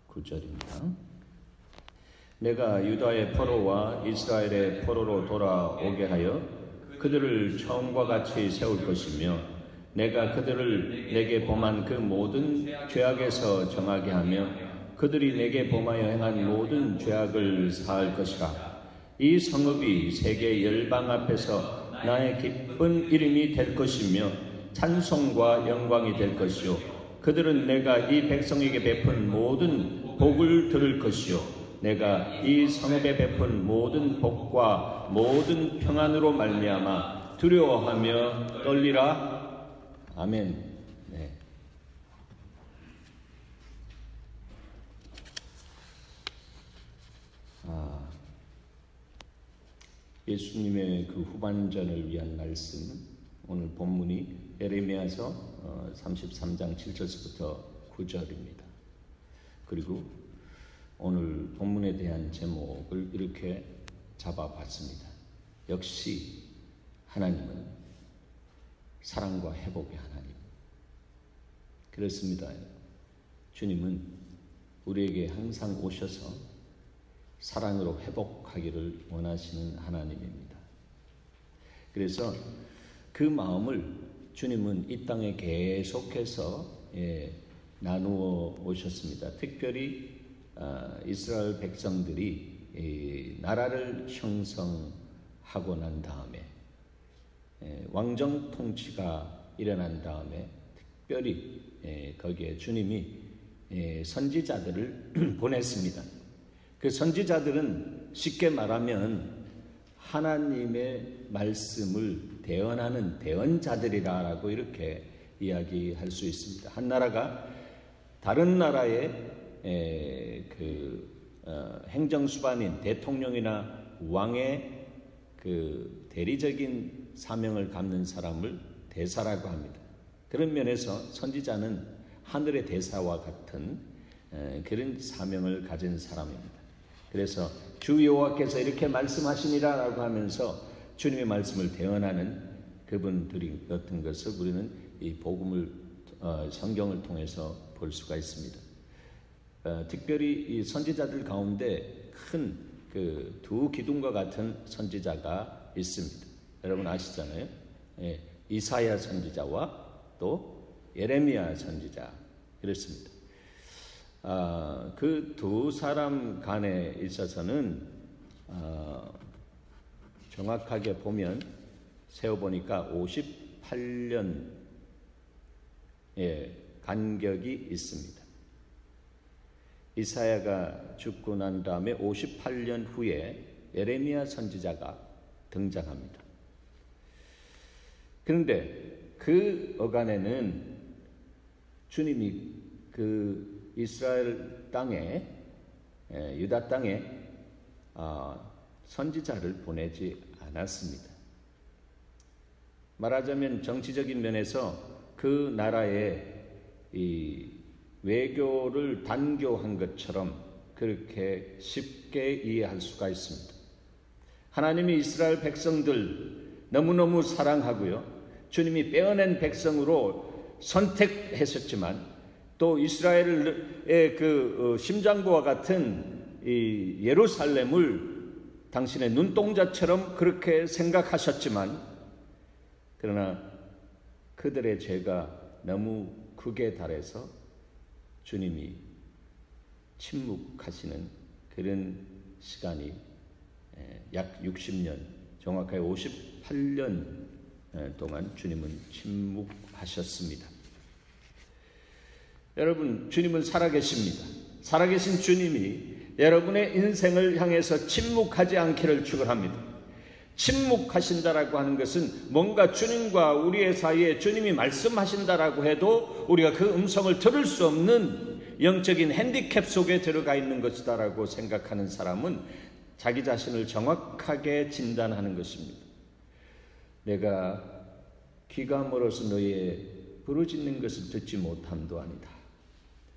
9절입니다. 내가 유다의 포로와 이스라엘의 포로로 돌아오게 하여 그들을 처음과 같이 세울 것이며 내가 그들을 내게 범한 그 모든 죄악에서 정하게 하며 그들이 내게 범하여 행한 모든 죄악을 사할 것이라. 이 성읍이 세계 열방 앞에서 나의 기쁜 이름이 될 것이며 찬송과 영광이 될 것이요 그들은 내가 이 백성에게 베푼 모든 복을 들을 것이요 내가 이 성읍에 베푼 모든 복과 모든 평안으로 말미암아 두려워하며 떨리라. 아멘. 네. 예수님의 그 후반전을 위한 말씀, 오늘 본문이 예레미야서 33장 7절부터 9절입니다. 그리고 오늘 본문에 대한 제목을 이렇게 잡아봤습니다. 역시 하나님은 사랑과 회복의 하나님. 그렇습니다. 주님은 우리에게 항상 오셔서 사랑으로 회복하기를 원하시는 하나님입니다. 그래서 그 마음을 주님은 이 땅에 계속해서 나누어 오셨습니다. 특별히 이스라엘 백성들이 나라를 형성하고 난 다음에 왕정 통치가 일어난 다음에 특별히 거기에 주님이 선지자들을 보냈습니다. 그 선지자들은 쉽게 말하면 하나님의 말씀을 대언하는 대언자들이라고 이렇게 이야기할 수 있습니다. 한 나라가 다른 나라의 행정수반인 대통령이나 왕의 그 대리적인 사명을 갖는 사람을 대사라고 합니다. 그런 면에서 선지자는 하늘의 대사와 같은 그런 사명을 가진 사람입니다. 그래서 주 여호와께서 이렇게 말씀하시니라라고 하면서 주님의 말씀을 대언하는 그분들이 어떤 것을 우리는 이 복음을 성경을 통해서 볼 수가 있습니다. 특별히 이 선지자들 가운데 큰 그 두 기둥과 같은 선지자가 있습니다. 여러분 아시잖아요. 이사야 선지자와 또 예레미야 선지자 그렇습니다. 그 두 사람 간에 있어서는 정확하게 보면 세어보니까 58년의 간격이 있습니다. 이사야가 죽고 난 다음에 58년 후에 예레미야 선지자가 등장합니다. 그런데 그 어간에는 주님이 그 이스라엘 땅에 유다 땅에 선지자를 보내지 않았습니다. 말하자면 정치적인 면에서 그 나라의 이 외교를 단교한 것처럼 그렇게 쉽게 이해할 수가 있습니다. 하나님이 이스라엘 백성들 너무너무 사랑하고요. 주님이 빼어낸 백성으로 선택했었지만 또 이스라엘의 그 심장부와 같은 이 예루살렘을 당신의 눈동자처럼 그렇게 생각하셨지만 그러나 그들의 죄가 너무 극에 달해서 주님이 침묵하시는 그런 시간이 약 60년, 정확하게 58년 동안 주님은 침묵하셨습니다. 여러분, 주님은 살아계십니다. 살아계신 주님이 여러분의 인생을 향해서 침묵하지 않기를 축원합니다. 침묵하신다라고 하는 것은 뭔가 주님과 우리의 사이에 주님이 말씀하신다라고 해도 우리가 그 음성을 들을 수 없는 영적인 핸디캡 속에 들어가 있는 것이다라고 생각하는 사람은 자기 자신을 정확하게 진단하는 것입니다. 내가 귀가 멀어서 너희의 부르짖는 것을 듣지 못함도 아니다.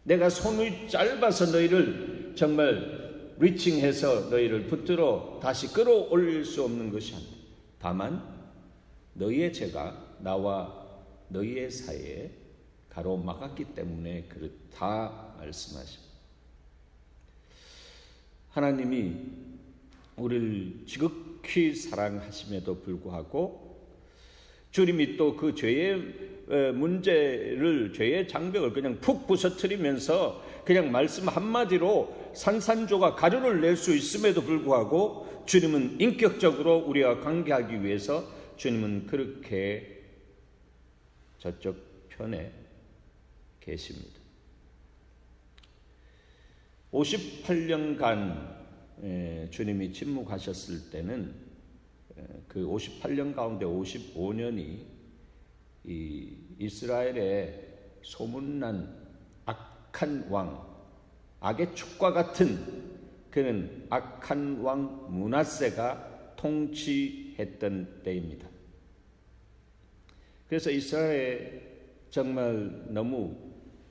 내가 손이 짧아서 너희를 정말 리칭해서 너희를 붙들어 다시 끌어올릴 수 없는 것이 아니다. 다만 너희의 죄가 나와 너희의 사이에 가로막았기 때문에 그렇다 말씀하십니다. 하나님이 우리를 지극히 사랑하심에도 불구하고 주님이 또 그 죄의 문제를, 죄의 장벽을 그냥 푹 부서뜨리면서 그냥 말씀 한마디로 산산조각 가루를 낼 수 있음에도 불구하고 주님은 인격적으로 우리와 관계하기 위해서 주님은 그렇게 저쪽 편에 계십니다. 58년간 주님이 침묵하셨을 때는 그 58년 가운데 55년이 이 이스라엘의 소문난 악한 왕, 악의 축과 같은 그는 악한 왕 므낫세가 통치했던 때입니다. 그래서 이스라엘에 정말 너무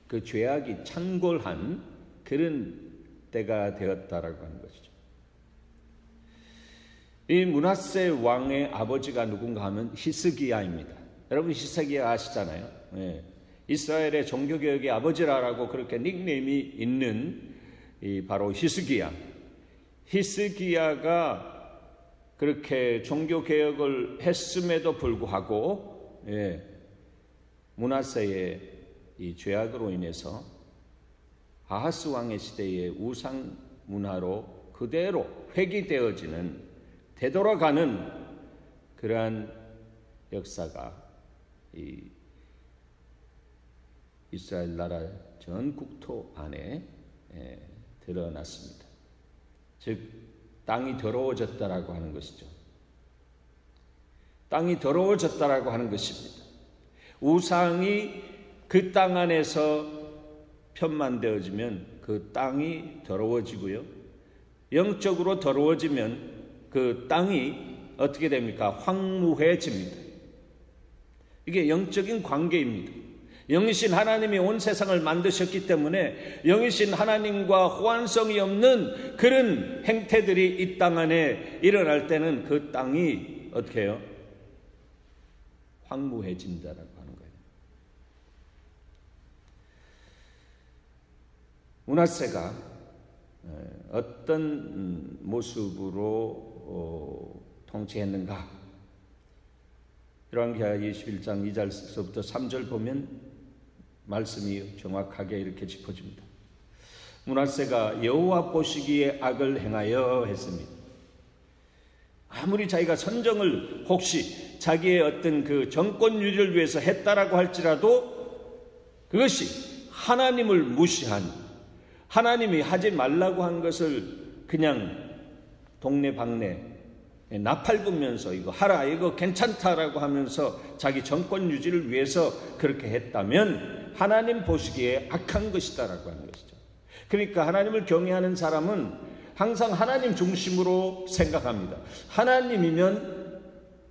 그 죄악이 창궐한 그런 때가 되었다라고 하는 것이죠. 이 므낫세 왕의 아버지가 누군가 하면 히스기야입니다. 여러분 히스기야 아시잖아요. 예. 이스라엘의 종교개혁의 아버지라고 그렇게 닉네임이 있는 이 바로 히스기야. 히스기야가 그렇게 종교개혁을 했음에도 불구하고 므낫세의 이 죄악으로 인해서 아하스 왕의 시대의 우상 문화로 그대로 회귀되어지는 되돌아가는 그러한 역사가 이 이스라엘 나라 전 국토 안에 드러났습니다. 즉 땅이 더러워졌다라고 하는 것이죠. 땅이 더러워졌다라고 하는 것입니다. 우상이 그 땅 안에서 편만되어지면 그 땅이 더러워지고요. 영적으로 더러워지면 그 땅이 어떻게 됩니까? 황무해집니다. 이게 영적인 관계입니다. 영이신 하나님이 온 세상을 만드셨기 때문에 영이신 하나님과 호환성이 없는 그런 행태들이 이 땅 안에 일어날 때는 그 땅이 어떻게 해요? 황무해진다라고 하는 거예요. 므낫세가 어떤 모습으로 통치했는가? 열왕기하 21장 2절서부터 3절 보면 말씀이 정확하게 이렇게 짚어집니다. 므낫세가 여호와 보시기에 악을 행하여 했습니다. 아무리 자기가 선정을 혹시 자기의 어떤 그 정권 유지를 위해서 했다라고 할지라도 그것이 하나님을 무시한, 하나님이 하지 말라고 한 것을 그냥 동네방네 나팔부면서 이거 하라, 이거 괜찮다라고 하면서 자기 정권 유지를 위해서 그렇게 했다면 하나님 보시기에 악한 것이다라고 하는 것이죠. 그러니까 하나님을 경외하는 사람은 항상 하나님 중심으로 생각합니다. 하나님이면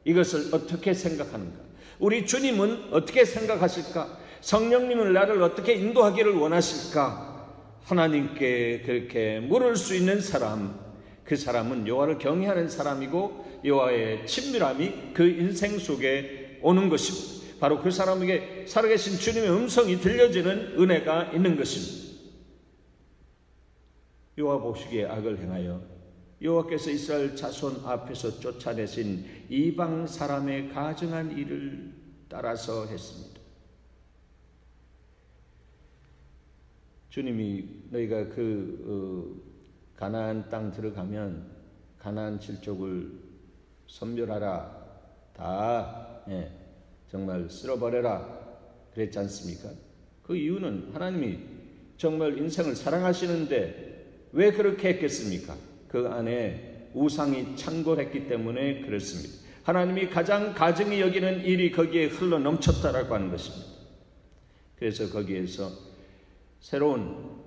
이것을 어떻게 생각하는가? 우리 주님은 어떻게 생각하실까? 성령님은 나를 어떻게 인도하기를 원하실까? 하나님께 그렇게 물을 수 있는 사람, 그 사람은 여호와를 경외하는 사람이고 여호와의 친밀함이 그 인생 속에 오는 것입니다. 바로 그 사람에게 살아계신 주님의 음성이 들려지는 은혜가 있는 것입니다. 여호와 보시기에 악을 행하여 여호와께서 이스라엘 자손 앞에서 쫓아내신 이방 사람의 가증한 일을 따라서 했습니다. 주님이 너희가 가나안 땅 들어가면 가나안 칠족을 선멸하라, 다 정말 쓸어버려라 그랬지 않습니까? 그 이유는 하나님이 정말 인생을 사랑하시는데 왜 그렇게 했겠습니까? 그 안에 우상이 창궐했기 때문에 그렇습니다. 하나님이 가장 가증히 여기는 일이 거기에 흘러 넘쳤다라고 하는 것입니다. 그래서 거기에서 새로운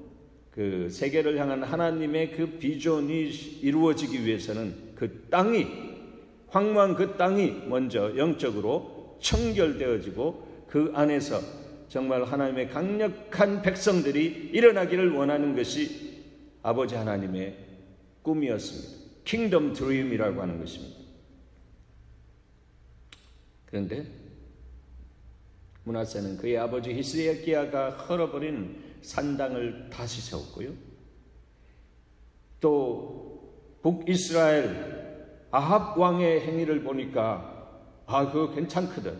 그 세계를 향한 하나님의 그 비전이 이루어지기 위해서는 그 땅이, 황무한 그 땅이 먼저 영적으로 청결되어지고 그 안에서 정말 하나님의 강력한 백성들이 일어나기를 원하는 것이 아버지 하나님의 꿈이었습니다. 킹덤 드림이라고 하는 것입니다. 그런데 므낫세는 그의 아버지 히스기야가 헐어버린 산당을 다시 세웠고요. 또 북이스라엘 아합 왕의 행위를 보니까 그거 괜찮거든.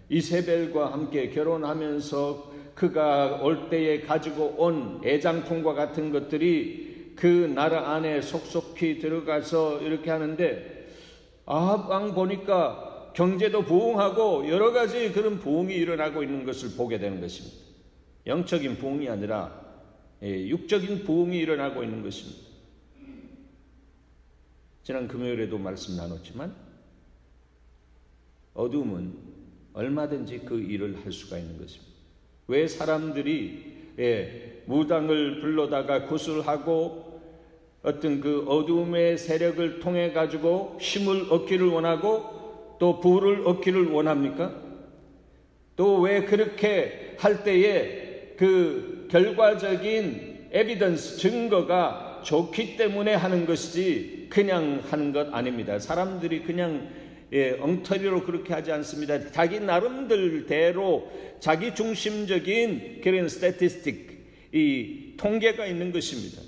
이세벨과 함께 결혼하면서 그가 올 때에 가지고 온 애장통과 같은 것들이 그 나라 안에 속속히 들어가서 이렇게 하는데, 아합 왕 보니까 경제도 부흥하고 여러 가지 그런 부흥이 일어나고 있는 것을 보게 되는 것입니다. 영적인 부흥이 아니라 육적인 부흥이 일어나고 있는 것입니다. 지난 금요일에도 말씀 나눴지만 어둠은 얼마든지 그 일을 할 수가 있는 것입니다. 왜 사람들이 무당을 불러다가 구슬하고 어떤 그 어둠의 세력을 통해 가지고 힘을 얻기를 원하고 또 부를 얻기를 원합니까? 또 왜 그렇게 할 때에 그 결과적인 에비던스, 증거가 좋기 때문에 하는 것이지 그냥 하는 것 아닙니다. 사람들이 그냥 엉터리로 그렇게 하지 않습니다. 자기 나름대로 자기 중심적인 그런 스태티스틱, 이 통계가 있는 것입니다.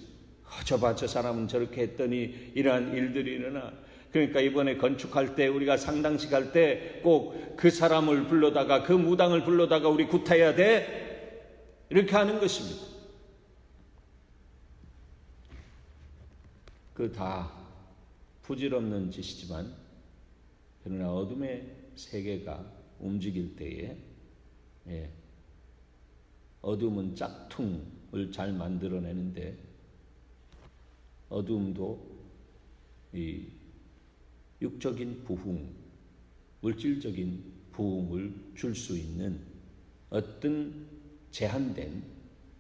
저 사람은 저렇게 했더니 이러한 일들이 일어나. 그러니까 이번에 건축할 때, 우리가 상당식 할 때 꼭 그 사람을 불러다가, 그 무당을 불러다가 우리 구타해야 돼, 이렇게 하는 것입니다. 그 다 부질없는 짓이지만, 그러나 어둠의 세계가 움직일 때에 어둠은 짝퉁을 잘 만들어내는데, 어둠도 이 육적인 부흥, 물질적인 부흥을 줄 수 있는 어떤 제한된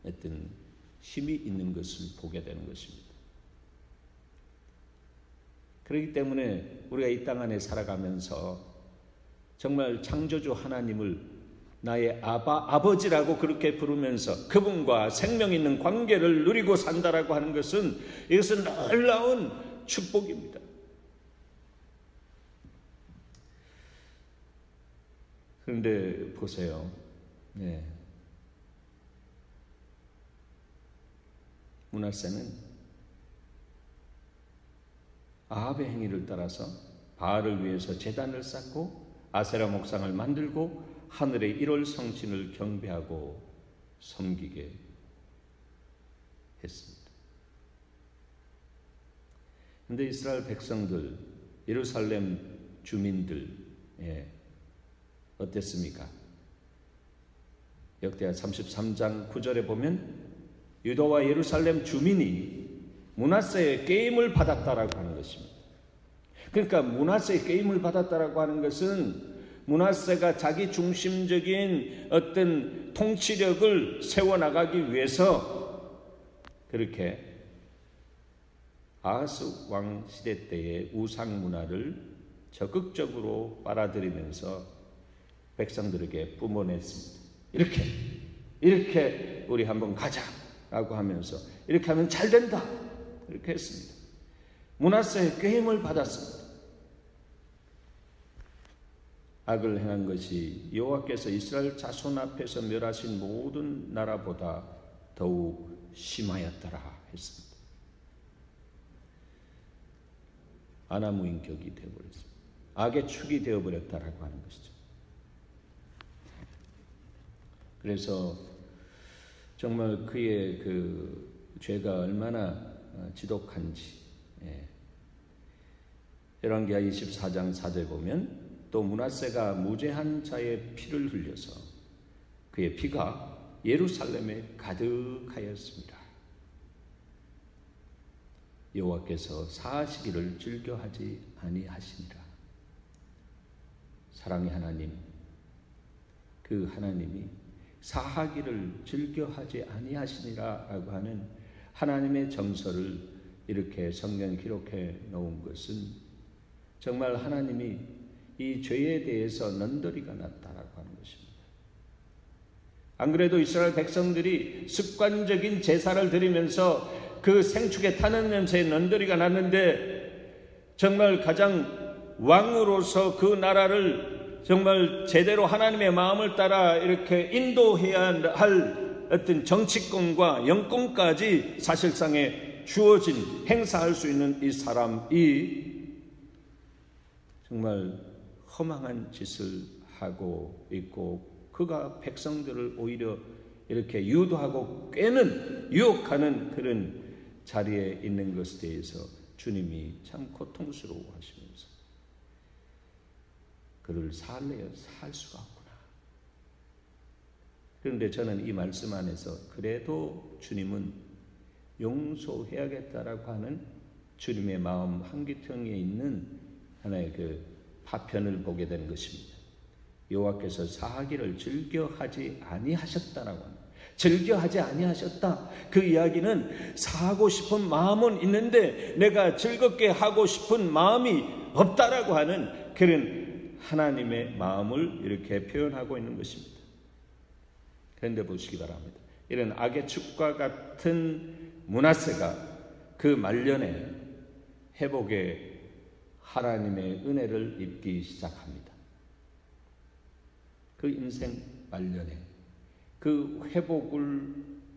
어떤 힘이 있는 것을 보게 되는 것입니다. 그렇기 때문에 우리가 이 땅 안에 살아가면서 정말 창조주 하나님을 나의 아버지라고 그렇게 부르면서 그분과 생명 있는 관계를 누리고 산다라고 하는 것은, 이것은 놀라운 축복입니다. 그런데 보세요. 므낫세는 아합의 행위를 따라서 바알을 위해서 제단을 쌓고 아세라 목상을 만들고 하늘의 1월 성신을 경배하고 섬기게 했습니다. 그런데 이스라엘 백성들, 예루살렘 주민들 어땠습니까? 역대하 33장 9절에 보면 유다와 예루살렘 주민이 므낫세의 게임을 받았다라고 하는 것입니다. 그러니까 므낫세의 게임을 받았다라고 하는 것은 므낫세가 자기 중심적인 어떤 통치력을 세워나가기 위해서 그렇게 아하스 왕 시대 때의 우상 문화를 적극적으로 빨아들이면서 백성들에게 뿜어냈습니다. 이렇게 우리 한번 가자라고 하면서 이렇게 하면 잘 된다, 이렇게 했습니다. 므낫세의 꾀임을 받았습니다. 악을 행한 것이 여호와께서 이스라엘 자손 앞에서 멸하신 모든 나라보다 더욱 심하였더라 했습니다. 아나무인격이 되어버렸습니다. 악의 축이 되어버렸다라고 하는 것이죠. 그래서 정말 그의 그 죄가 얼마나 지독한지, 열왕기하 24장 4절 보면 또 므낫세가 무죄한 자의 피를 흘려서 그의 피가 예루살렘에 가득하였습니다. 여호와께서 사하시기를 즐겨하지 아니하시니라. 사랑의 하나님, 그 하나님이 사하기를 즐겨하지 아니하시니라라고 하는 하나님의 정서를 이렇게 성경에 기록해 놓은 것은 정말 하나님이 이 죄에 대해서 넌더리가 났다라고 하는 것입니다. 안 그래도 이스라엘 백성들이 습관적인 제사를 드리면서 그 생축에 타는 냄새에 넌더리가 났는데, 정말 가장 왕으로서 그 나라를 정말 제대로 하나님의 마음을 따라 이렇게 인도해야 할 어떤 정치권과 영권까지 사실상의 주어진 행사할 수 있는 이 사람이 정말 허망한 짓을 하고 있고 그가 백성들을 오히려 이렇게 유도하고 꿰는 유혹하는 그런 자리에 있는 것에 대해서 주님이 참 고통스러워하시면서 그를 살래요? 살 수가 없구나. 그런데 저는 이 말씀 안에서 그래도 주님은 용서해야겠다라고 하는 주님의 마음 한기통에 있는 하나의 그 파편을 보게 되는 것입니다. 여호와께서 사하기를 즐겨하지 아니하셨다라고 합니다. 즐겨하지 아니하셨다. 그 이야기는 사하고 싶은 마음은 있는데 내가 즐겁게 하고 싶은 마음이 없다라고 하는 그런 하나님의 마음을 이렇게 표현하고 있는 것입니다. 그런데 보시기 바랍니다. 이런 악의 축과 같은 므낫세가 그 말년에 회복의 하나님의 은혜를 입기 시작합니다. 그 인생 말년에 그 회복을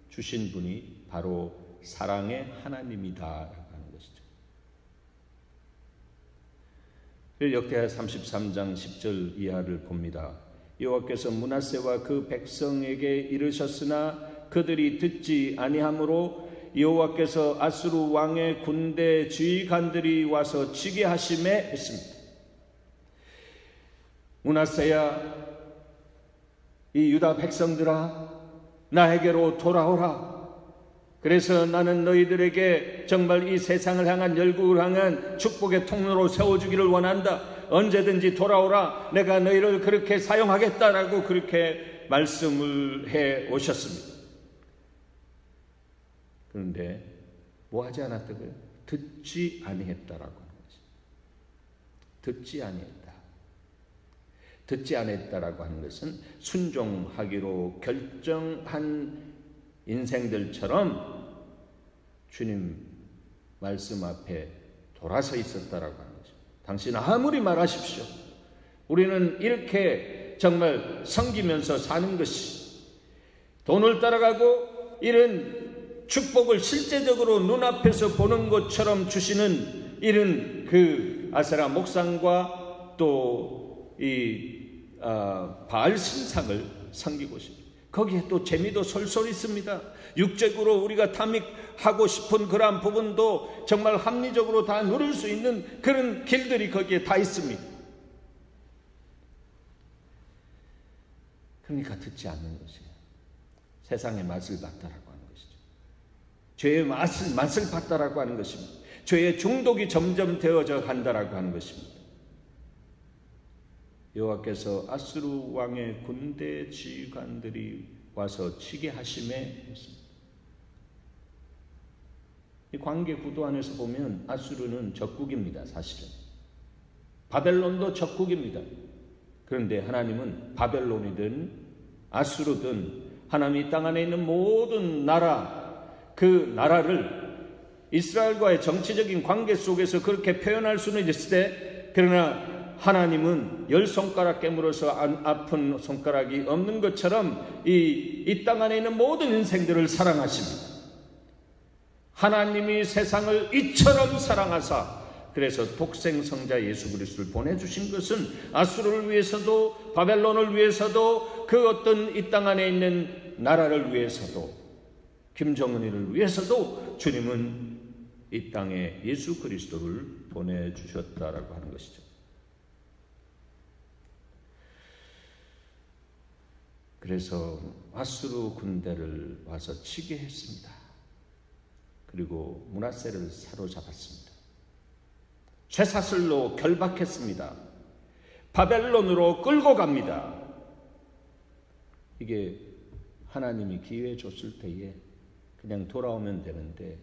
주신 분이 바로 사랑의 하나님이다라고 하는 것이죠. 역대하 33장 10절 이하를 봅니다. 여호와께서 므낫세와 그 백성에게 이르셨으나 그들이 듣지 아니하므로 여호와께서 아수르 왕의 군대 지휘관들이 와서 치게 하심에 했습니다. 므낫세야, 이 유다 백성들아, 나에게로 돌아오라. 그래서 나는 너희들에게 정말 이 세상을 향한 열국을 향한 축복의 통로로 세워주기를 원한다. 언제든지 돌아오라. 내가 너희를 그렇게 사용하겠다라고 그렇게 말씀을 해 오셨습니다. 그런데 뭐 하지 않았다고요? 듣지 아니했다라고 하는 거죠. 듣지 아니했다. 듣지 않았다라고 하는 것은 순종하기로 결정한 인생들처럼 주님 말씀 앞에 돌아서 있었다라고 하는 거죠. 당신 아무리 말하십시오. 우리는 이렇게 정말 섬기면서 사는 것이, 돈을 따라가고 이런 축복을 실제적으로 눈앞에서 보는 것처럼 주시는 이런 그 아세라 목상과 또 이 바알 신상을 섬기고 싶습니다. 거기에 또 재미도 솔솔 있습니다. 육적으로 우리가 탐닉하고 싶은 그러한 부분도 정말 합리적으로 다 누릴 수 있는 그런 길들이 거기에 다 있습니다. 그러니까 듣지 않는 것이에요. 세상의 맛을 봤다라고 하는 것이죠. 죄의 맛을 봤다라고 하는 것입니다. 죄의 중독이 점점 되어져 간다라고 하는 것입니다. 여호와께서 아수르 왕의 군대 지휘관들이 와서 치게 하심에 했습니다. 이 관계 구도 안에서 보면 아수르는 적국입니다. 사실은 바벨론도 적국입니다. 그런데 하나님은 바벨론이든 아수르든 하나님 이 땅 안에 있는 모든 나라, 그 나라를 이스라엘과의 정치적인 관계 속에서 그렇게 표현할 수는 있을 때, 그러나 하나님은 열 손가락 깨물어서 아픈 손가락이 없는 것처럼 이 땅 안에 있는 모든 인생들을 사랑하십니다. 하나님이 세상을 이처럼 사랑하사 그래서 독생성자 예수 그리스도를 보내주신 것은 아수르를 위해서도 바벨론을 위해서도 그 어떤 이 땅 안에 있는 나라를 위해서도 김정은이를 위해서도 주님은 이 땅에 예수 그리스도를 보내주셨다라고 하는 것이죠. 그래서 아수르 군대를 와서 치게 했습니다. 그리고 므낫세를 사로잡았습니다. 쇠사슬로 결박했습니다. 바벨론으로 끌고 갑니다. 이게 하나님이 기회 줬을 때에 그냥 돌아오면 되는데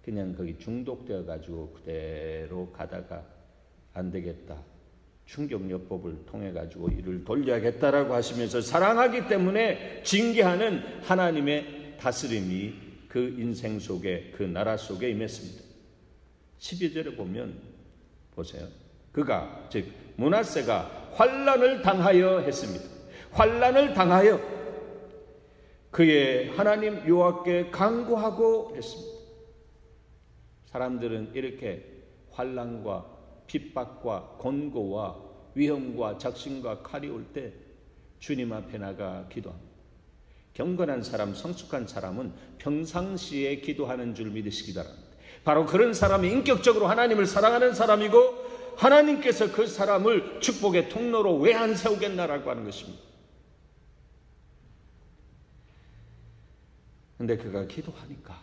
그냥 거기 중독되어 가지고 그대로 가다가 안 되겠다. 충격요법을 통해 가지고 이를 돌려야겠다라고 하시면서 사랑하기 때문에 징계하는 하나님의 다스림이 그 인생 속에, 그 나라 속에 임했습니다. 12절에 보면 보세요. 그가, 즉 므낫세가 환난을 당하여 했습니다. 환난을 당하여 그의 하나님 여호와께 간구하고 했습니다. 사람들은 이렇게 환난과 핍박과 권고와 위험과 작심과 칼이 올 때 주님 앞에 나가 기도합니다. 경건한 사람, 성숙한 사람은 평상시에 기도하는 줄 믿으시기 바랍니다. 바로 그런 사람이 인격적으로 하나님을 사랑하는 사람이고 하나님께서 그 사람을 축복의 통로로 왜 안 세우겠나라고 하는 것입니다. 그런데 그가 기도하니까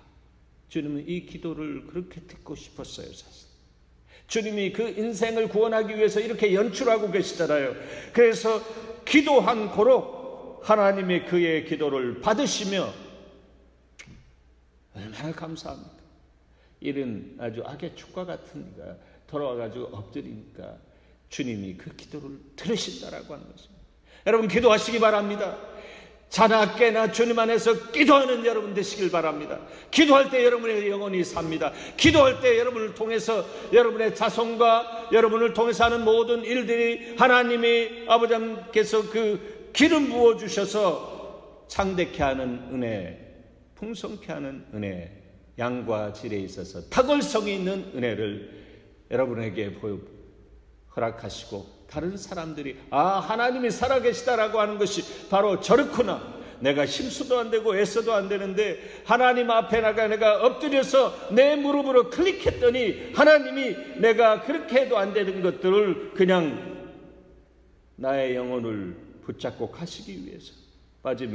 주님은 이 기도를 그렇게 듣고 싶었어요. 사실 주님이 그 인생을 구원하기 위해서 이렇게 연출하고 계시잖아요. 그래서 기도한 고로 하나님이 그의 기도를 받으시며 얼마나 감사합니까? 이런 아주 악의 축과 같은 이가 돌아와가지고 엎드리니까 주님이 그 기도를 들으신다라고 하는 것입니다. 여러분 기도하시기 바랍니다. 자나 깨나 주님 안에서 기도하는 여러분 되시길 바랍니다. 기도할 때 여러분의 영혼이 삽니다. 기도할 때 여러분을 통해서 여러분의 자손과 여러분을 통해서 하는 모든 일들이 하나님이 아버지께서 그 기름 부어주셔서 창대케 하는 은혜, 풍성케 하는 은혜, 양과 질에 있어서 탁월성이 있는 은혜를 여러분에게 허락하시고 다른 사람들이 하나님이 살아계시다라고 하는 것이 바로 저렇구나. 내가 힘써도 안 되고 애써도 안 되는데 하나님 앞에 내가 엎드려서 내 무릎으로 클릭했더니 하나님이 내가 그렇게 해도 안 되는 것들을 그냥 나의 영혼을 붙잡고 가시기 위해서 마치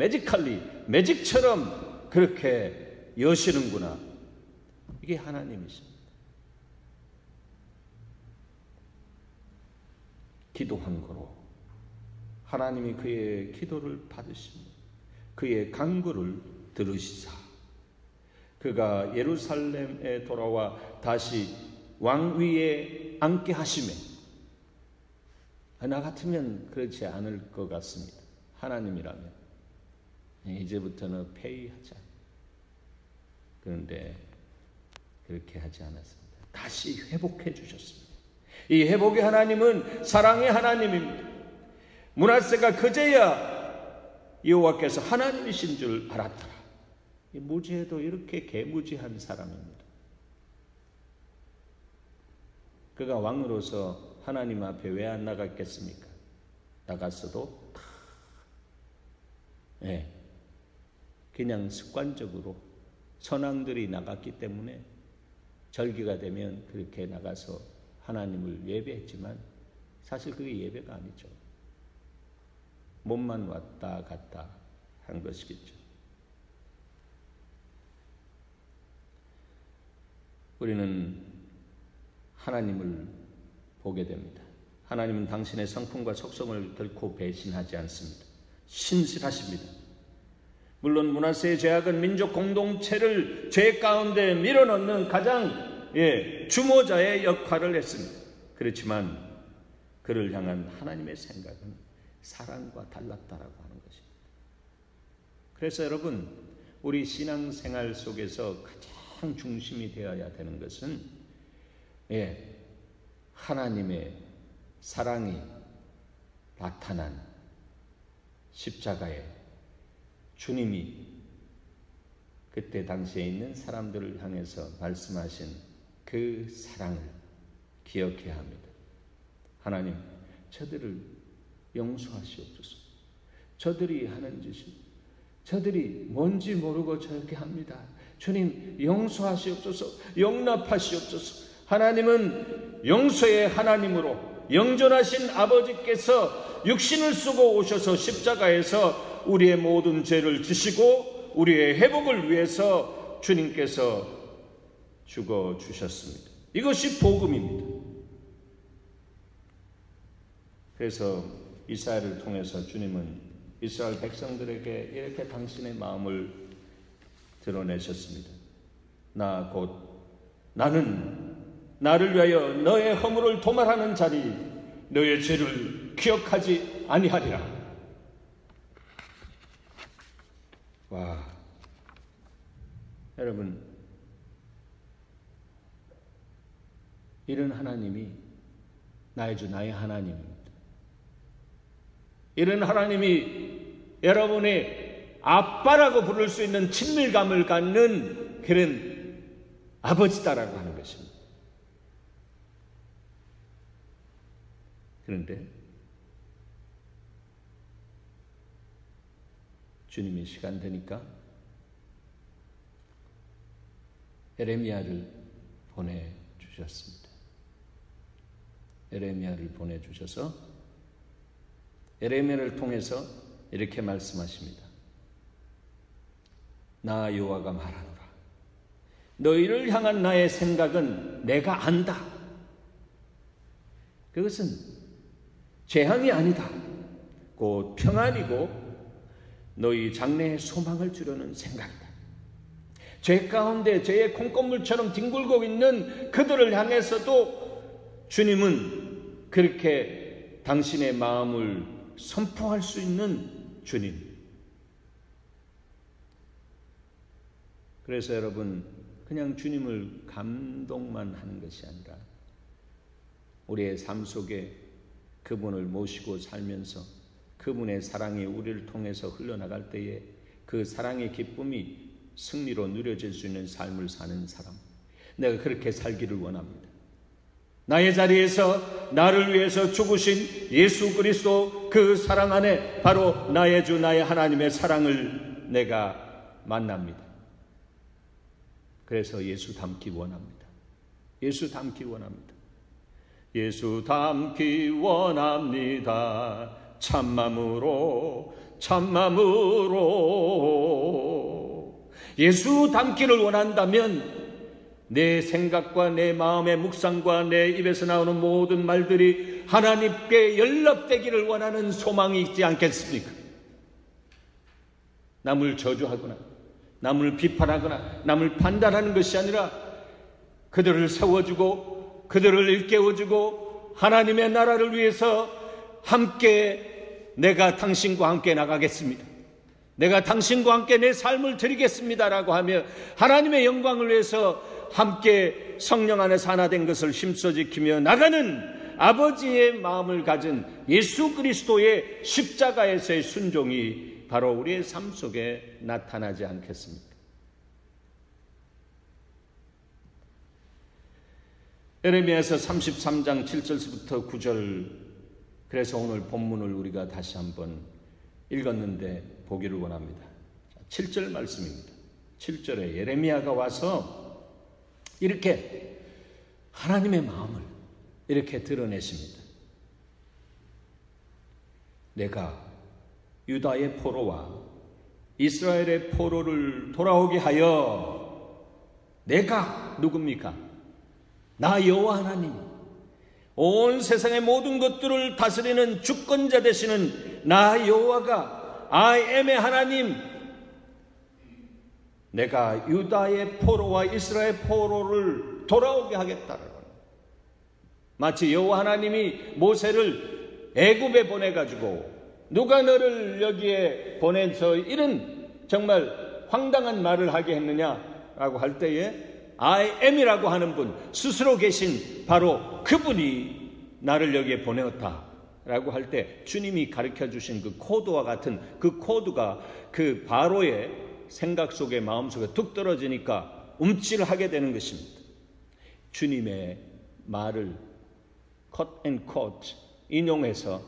매직처럼 그렇게 여시는구나. 이게 하나님이십니다. 기도한 거로 하나님이 그의 기도를 받으시며 그의 간구를 들으시사 그가 예루살렘에 돌아와 다시 왕위에 앉게 하시매 나 같으면 그렇지 않을 것 같습니다. 하나님이라면 이제부터는 폐위하자. 그런데 그렇게 하지 않았습니다. 다시 회복해 주셨습니다. 이 회복의 하나님은 사랑의 하나님입니다. 므낫세가 그제야 여호와께서 하나님이신 줄 알았더라. 무지해도 이렇게 개무지한 사람입니다. 그가 왕으로서 하나님 앞에 왜 안 나갔겠습니까? 나갔어도 그냥 습관적으로 선왕들이 나갔기 때문에 절기가 되면 그렇게 나가서 하나님을 예배했지만 사실 그게 예배가 아니죠. 몸만 왔다 갔다 한 것이겠죠. 우리는 하나님을 보게 됩니다. 하나님은 당신의 성품과 속성을 결코 배신하지 않습니다. 신실하십니다. 물론 므낫세의 죄악은 민족 공동체를 죄 가운데 밀어넣는 가장 주모자의 역할을 했습니다. 그렇지만 그를 향한 하나님의 생각은 사랑과 달랐다라고 하는 것입니다. 그래서 여러분 우리 신앙생활 속에서 가장 중심이 되어야 되는 것은 하나님의 사랑이 나타난 십자가에 주님이 그때 당시에 있는 사람들을 향해서 말씀하신 그 사랑을 기억해야 합니다. 하나님, 저들을 용서하시옵소서. 저들이 하는 짓이 저들이 뭔지 모르고 저렇게 합니다. 주님 용서하시옵소서. 용납하시옵소서. 하나님은 용서의 하나님으로 영존하신 아버지께서 육신을 쓰고 오셔서 십자가에서 우리의 모든 죄를 지시고 우리의 회복을 위해서 주님께서 죽어주셨습니다. 이것이 복음입니다. 그래서 이사야를 통해서 주님은 이스라엘 백성들에게 이렇게 당신의 마음을 드러내셨습니다. 나 곧 나는 나를 위하여 너의 허물을 도말하는 자리 너의 죄를 기억하지 아니하리라. 와, 여러분, 이런 하나님이 나의 주 나의 하나님입니다. 이런 하나님이 여러분의 아빠라고 부를 수 있는 친밀감을 갖는 그런 아버지다라고 하는 것입니다. 그런데 주님이 시간 되니까 에레미야를 보내주셨습니다. 에레미야를 보내주셔서 에레미야를 통해서 이렇게 말씀하십니다. 나 여호와가 말하노라. 너희를 향한 나의 생각은 내가 안다. 그것은 재앙이 아니다. 곧 평안이고 너희 장래에 소망을 주려는 생각이다. 죄 가운데 죄의 콩고물처럼 뒹굴고 있는 그들을 향해서도 주님은 그렇게 당신의 마음을 선포할 수 있는 주님. 그래서 여러분, 그냥 주님을 감동만 하는 것이 아니라 우리의 삶 속에 그분을 모시고 살면서 그분의 사랑이 우리를 통해서 흘러나갈 때에 그 사랑의 기쁨이 승리로 누려질 수 있는 삶을 사는 사람, 내가 그렇게 살기를 원합니다. 나의 자리에서 나를 위해서 죽으신 예수 그리스도 그 사랑 안에 바로 나의 주 나의 하나님의 사랑을 내가 만납니다. 그래서 예수 닮기 원합니다. 예수 닮기 원합니다. 예수 닮기 원합니다. 참마음으로 예수 닮기를 원한다면 내 생각과 내 마음의 묵상과 내 입에서 나오는 모든 말들이 하나님께 연락되기를 원하는 소망이 있지 않겠습니까? 남을 저주하거나 남을 비판하거나 남을 판단하는 것이 아니라 그들을 세워주고 그들을 일깨워주고 하나님의 나라를 위해서 함께 내가 당신과 함께 나가겠습니다. 내가 당신과 함께 내 삶을 드리겠습니다라고 하며 하나님의 영광을 위해서 함께 성령 안에서 하나 된 것을 힘써 지키며 나가는 아버지의 마음을 가진 예수 그리스도의 십자가에서의 순종이 바로 우리의 삶 속에 나타나지 않겠습니까? 에레미야서 33장 7절부터 9절, 그래서 오늘 본문을 우리가 다시 한번 읽었는데 보기를 원합니다. 7절 말씀입니다. 7절에 예레미야가 와서 이렇게 하나님의 마음을 이렇게 드러내십니다. 내가 유다의 포로와 이스라엘의 포로를 돌아오게 하여, 내가 누굽니까? 나 여호와 하나님, 온 세상의 모든 것들을 다스리는 주권자 되시는 나 여호와가 I am의 하나님, 내가 유다의 포로와 이스라엘 포로를 돌아오게 하겠다라고. 마치 여호와 하나님이 모세를 애굽에 보내가지고 누가 너를 여기에 보내서 이런 정말 황당한 말을 하게 했느냐라고 할 때에 I am이라고 하는 분, 스스로 계신 바로 그분이 나를 여기에 보내었다라고 할 때 주님이 가르쳐 주신 그 코드와 같은 그 코드가 그 바로의 생각 속에 마음 속에 툭 떨어지니까 움찔하게 되는 것입니다. 주님의 말을 cut and quote 인용해서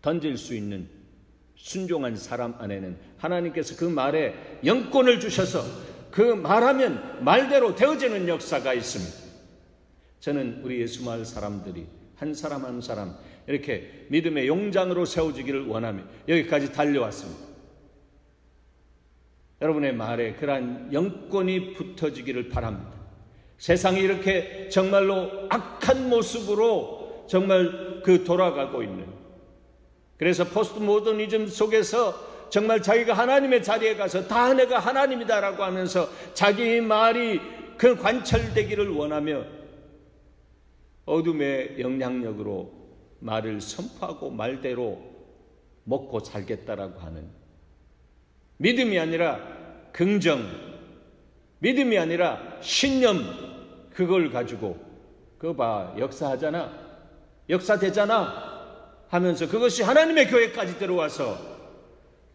던질 수 있는 순종한 사람 안에는 하나님께서 그 말에 영권을 주셔서 그 말하면 말대로 되어지는 역사가 있습니다. 저는 우리 예수 마을 사람들이 한 사람 한 사람 이렇게 믿음의 용장으로 세워지기를 원하며 여기까지 달려왔습니다. 여러분의 말에 그러한 영권이 붙어지기를 바랍니다. 세상이 이렇게 정말로 악한 모습으로 정말 그 돌아가고 있는, 그래서 포스트 모더니즘 속에서 정말 자기가 하나님의 자리에 가서 다 내가 하나님이다라고 하면서 자기 말이 그 관철되기를 원하며 어둠의 영향력으로 말을 선포하고 말대로 먹고 살겠다라고 하는 믿음이 아니라 긍정, 믿음이 아니라 신념, 그걸 가지고 그거 봐 역사하잖아, 역사되잖아 하면서 그것이 하나님의 교회까지 들어와서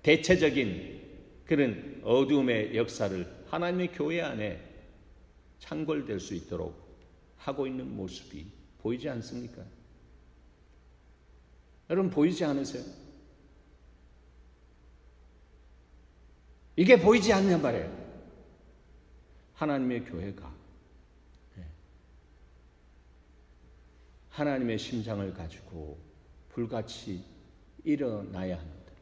대체적인 그런 어둠의 역사를 하나님의 교회 안에 창궐될 수 있도록 하고 있는 모습이 보이지 않습니까? 여러분 보이지 않으세요? 이게 보이지 않냔 말이에요. 하나님의 교회가 하나님의 심장을 가지고 불같이 일어나야 합니다.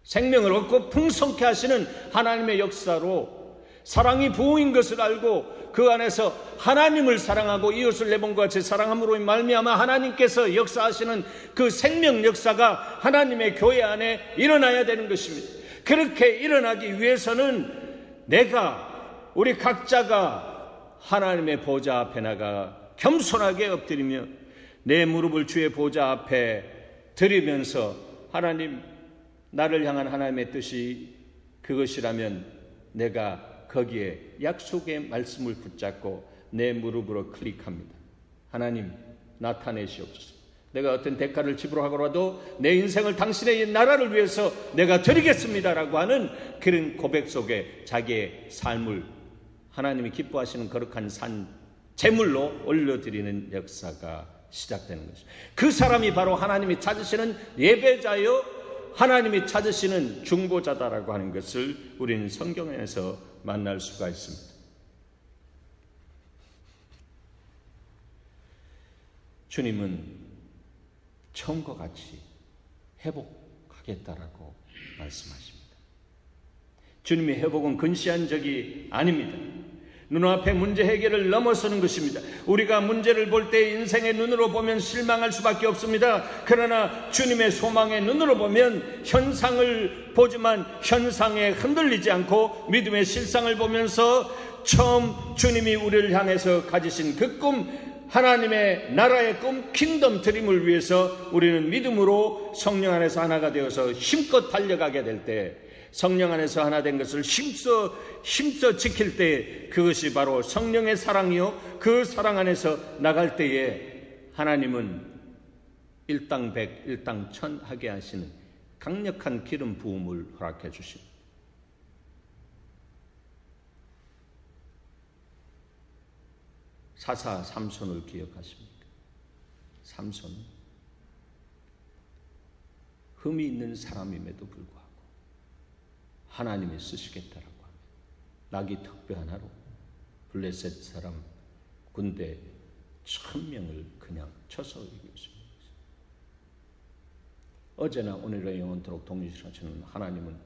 생명을 얻고 풍성케 하시는 하나님의 역사로 사랑이 부흥인 것을 알고 그 안에서 하나님을 사랑하고 이웃을 내 몸과 같이 사랑함으로 말미암아 하나님께서 역사하시는 그 생명 역사가 하나님의 교회 안에 일어나야 되는 것입니다. 그렇게 일어나기 위해서는 우리 각자가 하나님의 보좌 앞에 나가 겸손하게 엎드리며 내 무릎을 주의 보좌 앞에 드리면서 하나님, 나를 향한 하나님의 뜻이 그것이라면 내가 거기에 약속의 말씀을 붙잡고 내 무릎으로 클릭합니다. 하나님, 나타내시옵소서. 내가 어떤 대가를 지불하고라도 내 인생을 당신의 나라를 위해서 내가 드리겠습니다라고 하는 그런 고백 속에 자기의 삶을 하나님이 기뻐하시는 거룩한 제물로 올려드리는 역사가 시작되는 것입니다. 그 사람이 바로 하나님이 찾으시는 예배자요 하나님이 찾으시는 중보자다라고 하는 것을 우리는 성경에서 만날 수가 있습니다. 주님은 처음과 같이 회복하겠다라고 말씀하십니다. 주님의 회복은 근시한 적이 아닙니다. 눈앞의 문제 해결을 넘어서는 것입니다. 우리가 문제를 볼 때 인생의 눈으로 보면 실망할 수밖에 없습니다. 그러나 주님의 소망의 눈으로 보면 현상을 보지만 현상에 흔들리지 않고 믿음의 실상을 보면서 처음 주님이 우리를 향해서 가지신 그 꿈, 하나님의 나라의 꿈, 킹덤 드림을 위해서 우리는 믿음으로 성령 안에서 하나가 되어서 힘껏 달려가게 될 때, 성령 안에서 하나 된 것을 힘써 지킬 때 그것이 바로 성령의 사랑이요, 그 사랑 안에서 나갈 때에 하나님은 일당백 일당천 하게 하시는 강력한 기름 부음을 허락해 주십니다. 사사 삼손을 기억하십니까? 삼손은 흠이 있는 사람임에도 불구하고 하나님이 쓰시겠다라고 합니다. 낙이 턱뼈 하나로 블레셋 사람 군대 1000명을 그냥 쳐서 이겼습니다. 어제나 오늘의 영원토록 동일하시는 하나님은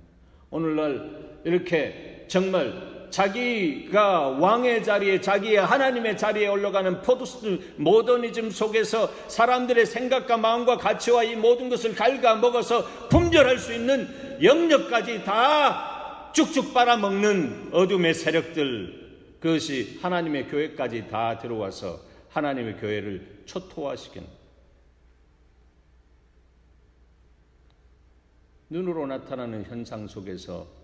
오늘날 이렇게 정말 자기가 왕의 자리에, 자기의 하나님의 자리에 올라가는 포스트 모더니즘 속에서 사람들의 생각과 마음과 가치와 이 모든 것을 갉아먹어서 분별할 수 있는 영역까지 다 쭉쭉 빨아먹는 어둠의 세력들, 그것이 하나님의 교회까지 다 들어와서 하나님의 교회를 초토화시키는, 눈으로 나타나는 현상 속에서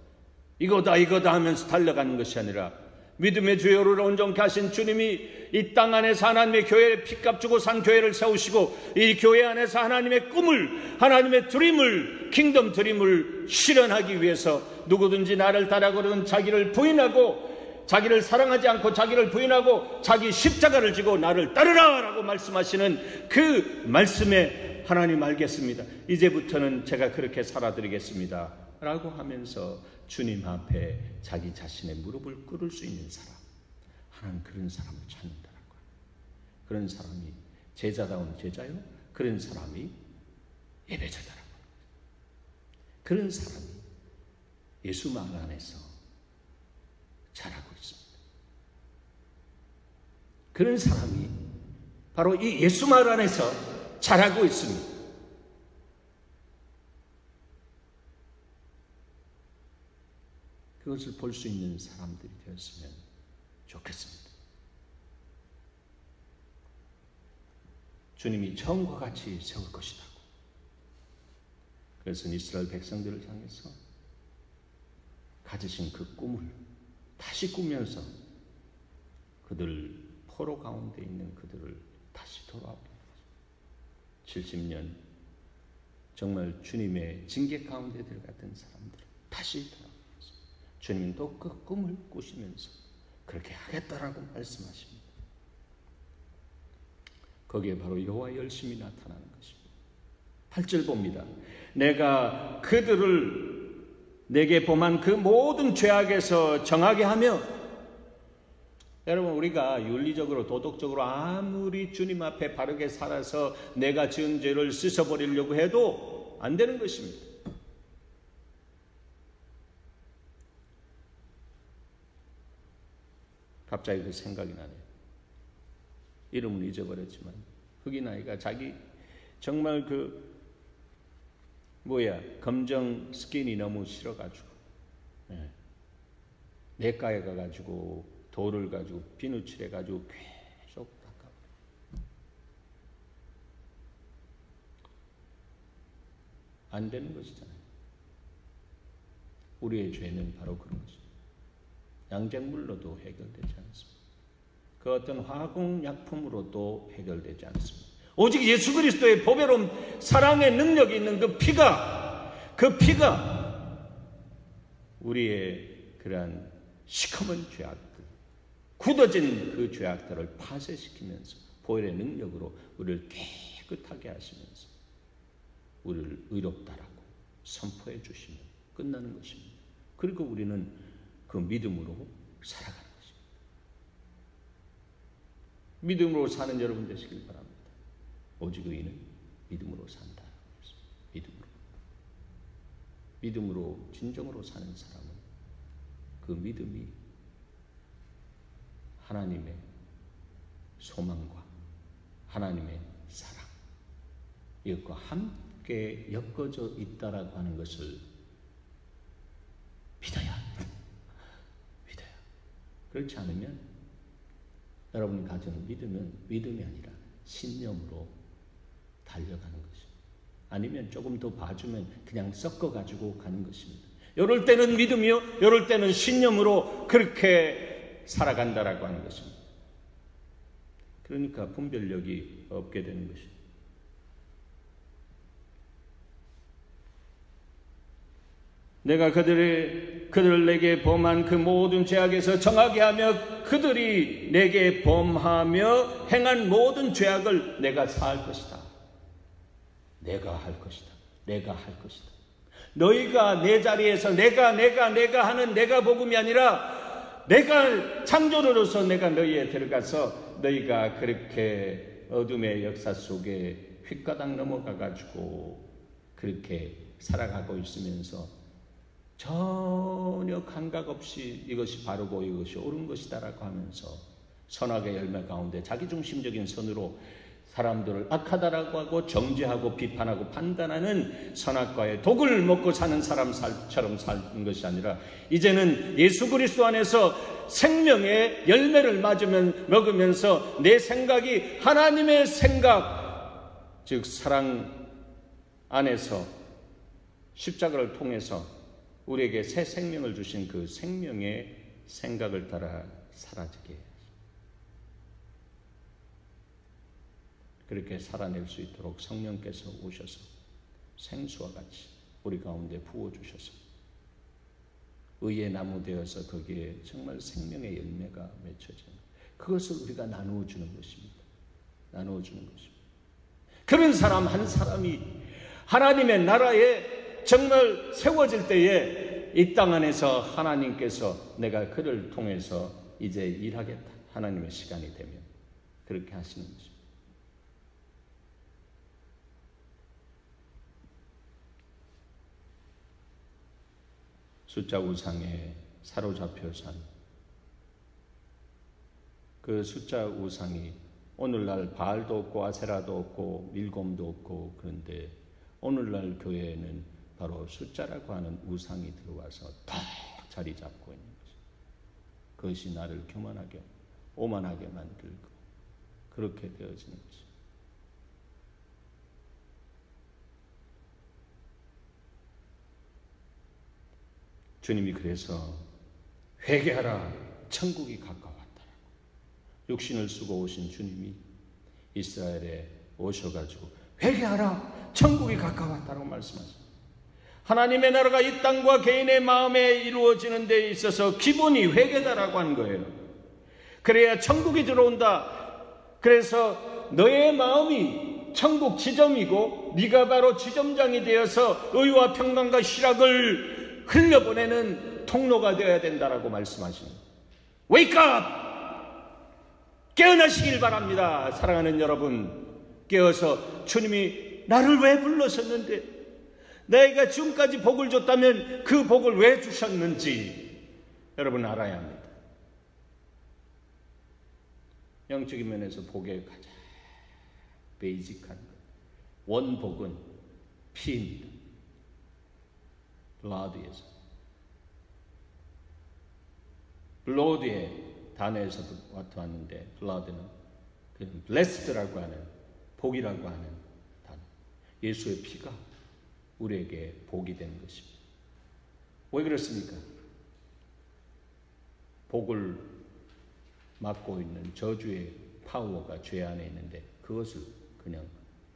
이거다 하면서 달려가는 것이 아니라 믿음의 주요를 온전케 하신 주님이 이 땅 안에서 하나님의 교회에 피값 주고 산 교회를 세우시고 이 교회 안에서 하나님의 꿈을, 하나님의 드림을, 킹덤 드림을 실현하기 위해서 누구든지 나를 따라거든 자기를 부인하고, 자기를 사랑하지 않고 자기를 부인하고 자기 십자가를 지고 나를 따르라 라고 말씀하시는 그 말씀에 하나님 알겠습니다, 이제부터는 제가 그렇게 살아드리겠습니다 라고 하면서 주님 앞에 자기 자신의 무릎을 꿇을 수 있는 사람, 하나님 그런 사람을 찾는다라고 합니다. 그런 사람이 제자다운 제자요, 그런 사람이 예배자다라고 합니다. 그런 사람이 예수 마을 안에서 자라고 있습니다. 그런 사람이 바로 이 예수 마을 안에서 자라고 있습니다. 그것을 볼 수 있는 사람들이 되었으면 좋겠습니다. 주님이 처음과 같이 세울 것이라고. 그래서 이스라엘 백성들을 향해서 가지신 그 꿈을 다시 꾸면서 그들 포로 가운데 있는 그들을 다시 돌아오게 70년 정말 주님의 징계 가운데 들어갔던 사람들을 다시 돌아오게 주님은 또 그 꿈을 꾸시면서 그렇게 하겠다라고 말씀하십니다. 거기에 바로 여호와의 열심이 나타나는 것입니다. 8절 봅니다. 내가 그들을 내게 범한 그 모든 죄악에서 정하게 하며, 여러분, 우리가 윤리적으로 도덕적으로 아무리 주님 앞에 바르게 살아서 내가 지은 죄를 씻어버리려고 해도 안 되는 것입니다. 갑자기 그 생각이 나네요. 이름을 잊어버렸지만 흑인 아이가 자기 정말 검정 스킨이 너무 싫어가지고 내과에 가가지고 돌을 가지고 비누칠해가지고 계속 닦아. 안 되는 것이잖아요. 우리의 죄는 바로 그런 것입니다. 양쟁물로도 해결되지 않습니다. 그 어떤 화학약품으로도 해결되지 않습니다. 오직 예수 그리스도의 보배로운 사랑의 능력이 있는 그 피가 우리의 그러한 시커먼 죄악들, 굳어진 그 죄악들을 파쇄시키면서 보혈의 능력으로 우리를 깨끗하게 하시면서 우리를 의롭다라고 선포해 주시면 끝나는 것입니다. 그리고 우리는 그 믿음으로 살아가는 것입니다. 믿음으로 사는 여러분 되시길 바랍니다. 오직 의인은 믿음으로 산다. 믿음으로 진정으로 사는 사람은 그 믿음이 하나님의 소망과 하나님의 사랑, 이것과 함께 엮어져 있다라고 하는 것을 믿어야 합니다. 믿어요. 그렇지 않으면 여러분 가지는 믿음이 아니라 신념으로 달려가는 것입니다. 아니면 조금 더 봐주면 그냥 섞어가지고 가는 것입니다. 이럴 때는 믿음이요, 이럴 때는 신념으로 그렇게 살아간다라고 하는 것입니다. 그러니까 분별력이 없게 되는 것입니다. 내가 그들을 내게 범한 그 모든 죄악에서 정하게 하며 그들이 내게 범하며 행한 모든 죄악을 내가 사할 것이다. 내가 할 것이다. 내가 할 것이다. 너희가 내 자리에서 내가 하는 내가 복음이 아니라 내가 창조로서 내가 너희에 들어가서 너희가 그렇게 어둠의 역사 속에 휙가닥 넘어가가지고 그렇게 살아가고 있으면서 전혀 감각 없이 이것이 바르고 이것이 옳은 것이다라고 하면서 선악의 열매 가운데 자기중심적인 선으로 사람들을 악하다라고 하고 정죄하고 비판하고 판단하는 선악과의 독을 먹고 사는 사람처럼 사는 것이 아니라 이제는 예수 그리스도 안에서 생명의 열매를 먹으면서 내 생각이 하나님의 생각, 즉 사랑 안에서 십자가를 통해서 우리에게 새 생명을 주신 그 생명의 생각을 따라 사라지게 해야지. 그렇게 살아낼 수 있도록 성령께서 오셔서 생수와 같이 우리 가운데 부어주셔서 의의 나무 되어서 거기에 정말 생명의 열매가 맺혀지는 그것을 우리가 나누어주는 것입니다. 나누어주는 것입니다. 그런 사람 한 사람이 하나님의 나라에 정말 세워질 때에 이 땅 안에서 하나님께서 내가 그를 통해서 이제 일하겠다. 하나님의 시간이 되면 그렇게 하시는 것입니다. 숫자 우상에 사로잡혀 산 그 숫자 우상이 오늘날 바알도 없고 아세라도 없고 밀곰도 없고 그런데 오늘날 교회에는 바로 숫자라고 하는 우상이 들어와서 딱 자리 잡고 있는 것입니다. 그것이 나를 교만하게 오만하게 만들고 그렇게 되어지는 것입니다. 주님이 그래서 회개하라 천국이 가까웠다라고 육신을 쓰고 오신 주님이 이스라엘에 오셔가지고 회개하라 천국이 가까웠다라고 말씀하십니다. 하나님의 나라가 이 땅과 개인의 마음에 이루어지는 데 있어서 기본이 회개다라고 한 거예요. 그래야 천국이 들어온다. 그래서 너의 마음이 천국 지점이고 네가 바로 지점장이 되어서 의와 평강과 희락을 흘려보내는 통로가 되어야 된다라고 말씀하십니다. Wake up! 깨어나시길 바랍니다. 사랑하는 여러분, 깨어서 주님이 나를 왜 불러셨는데, 내가 지금까지 복을 줬다면 그 복을 왜 주셨는지 여러분 알아야 합니다. 영적인 면에서 복의 가장 베이직한 것, 원복은 피입니다. 블라드에서, 블로드의 단어에서도 왔는데, 블라드는 blessed라고 하는, 복이라고 하는 단어. 예수의 피가 우리에게 복이 되는 것입니다. 왜 그렇습니까? 복을 맡고 있는 저주의 파워가 죄 안에 있는데 그것을 그냥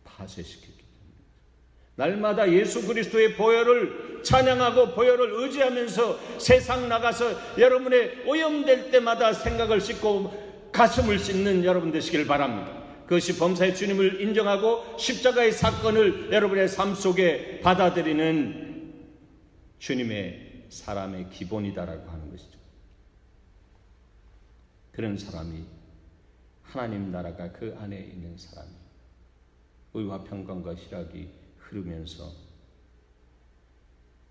파쇄시켰기 때문에, 날마다 예수 그리스도의 보혈을 찬양하고 보혈을 의지하면서 세상 나가서 여러분의 오염될 때마다 생각을 씻고 가슴을 씻는 여러분 되시길 바랍니다. 그것이 범사의 주님을 인정하고 십자가의 사건을 여러분의 삶 속에 받아들이는 주님의 사람의 기본이다라고 하는 것이죠. 그런 사람이, 하나님 나라가 그 안에 있는 사람이 의와 평강과 희락이 흐르면서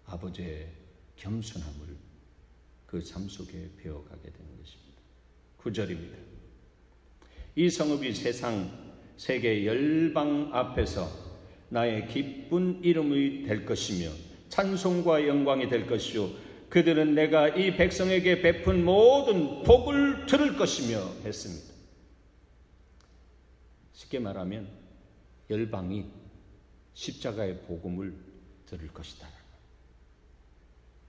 아버지의 겸손함을 그 삶 속에 배워가게 되는 것입니다. 9절입니다. 이 성읍이 세계 열방 앞에서 나의 기쁜 이름이 될 것이며 찬송과 영광이 될 것이요 그들은 내가 이 백성에게 베푼 모든 복을 들을 것이며 했습니다. 쉽게 말하면 열방이 십자가의 복음을 들을 것이다.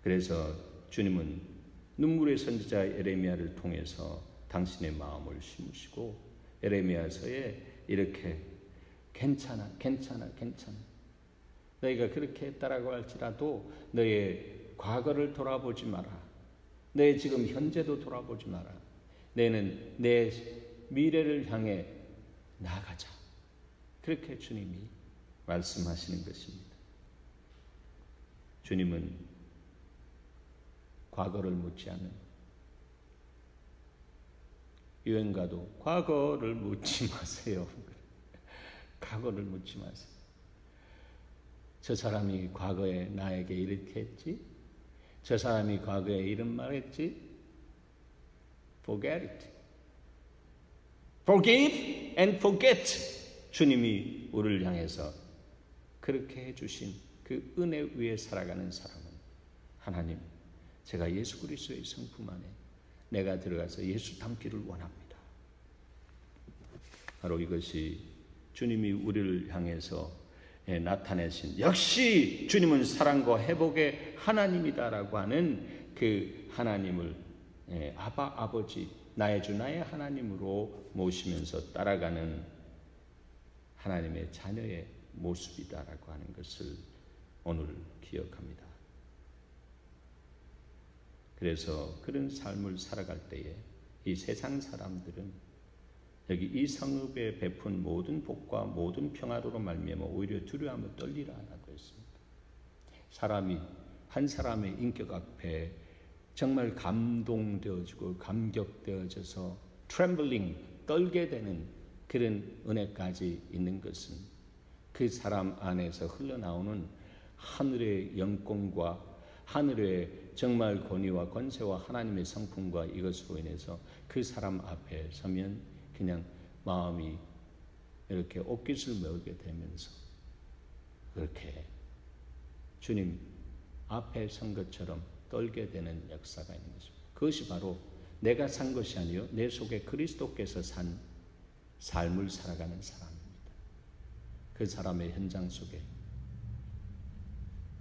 그래서 주님은 눈물의 선지자 에레미야를 통해서 당신의 마음을 심으시고 에레미야서에 이렇게 괜찮아 너희가 그렇게 했다라고 할지라도 너의 과거를 돌아보지 마라. 내 지금 현재도 돌아보지 마라. 너는 내 미래를 향해 나아가자. 그렇게 주님이 말씀하시는 것입니다. 주님은 과거를 묻지 않는, 유행가도 과거를 묻지 마세요. 과거를 묻지 마세요. 저 사람이 과거에 나에게 이렇게 했지? 저 사람이 과거에 이런 말 했지? Forget it. Forgive and forget. 주님이 우리를 향해서 그렇게 해주신 그 은혜 위에 살아가는 사람은, 하나님, 제가 예수 그리스도의 성품 안에 내가 들어가서 예수 닮기를 원합니다. 바로 이것이 주님이 우리를 향해서 나타내신, 역시 주님은 사랑과 회복의 하나님이다라고 하는 그 하나님을 아버지, 나의 주 나의 하나님으로 모시면서 따라가는 하나님의 자녀의 모습이다라고 하는 것을 오늘 기억합니다. 그래서 그런 삶을 살아갈 때에 이 세상 사람들은 여기 이 성읍에 베푼 모든 복과 모든 평화로 말미암아 오히려 두려워하며 떨리라 하고 했습니다. 사람이 한 사람의 인격 앞에 정말 감동되어지고 감격되어져서 트렘블링, 떨게 되는 그런 은혜까지 있는 것은 그 사람 안에서 흘러나오는 하늘의 영권과 하늘의 정말 권위와 권세와 하나님의 성품과 이것으로 인해서 그 사람 앞에 서면 그냥 마음이 이렇게 옷깃을 메우게 되면서 그렇게 주님 앞에 선 것처럼 떨게 되는 역사가 있는 것입니다. 그것이 바로 내가 산 것이 아니요 내 속에 그리스도께서 산 삶을 살아가는 사람입니다. 그 사람의 현장 속에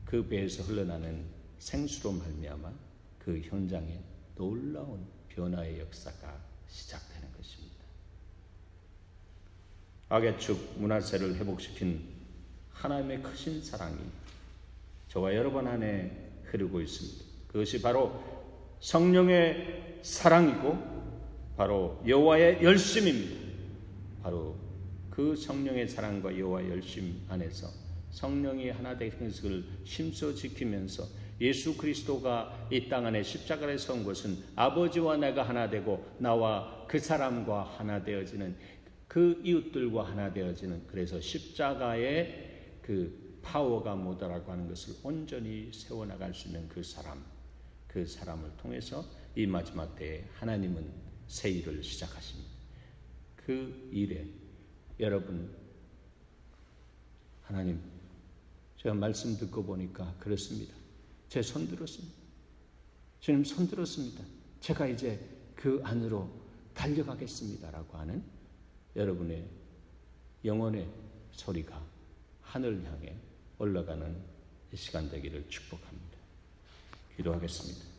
그 배에서 흘러나는 생수로 말미암아 그 현장에 놀라운 변화의 역사가 시작되는 것입니다. 악의 축 므낫세를 회복시킨 하나님의 크신 사랑이 저와 여러분 안에 흐르고 있습니다. 그것이 바로 성령의 사랑이고 바로 여호와의 열심입니다. 바로 그 성령의 사랑과 여호와의 열심 안에서 성령이 하나 되는 것을 심써 지키면서 예수 그리스도가 이 땅 안에 십자가에 선 것은 아버지와 내가 하나 되고 나와 그 사람과 하나 되어지는, 그 이웃들과 하나 되어지는, 그래서 십자가의 그 파워가 뭐다라고 하는 것을 온전히 세워나갈 수 있는 그 사람을 통해서 이 마지막 때에 하나님은 새 일을 시작하십니다. 그 일에 여러분, 하나님, 제가 말씀 듣고 보니까 그렇습니다. 제 손 들었습니다. 주님 손 들었습니다. 제가 이제 그 안으로 달려가겠습니다라고 하는 여러분의 영혼의 소리가 하늘 향해 올라가는 이 시간 되기를 축복합니다. 기도하겠습니다.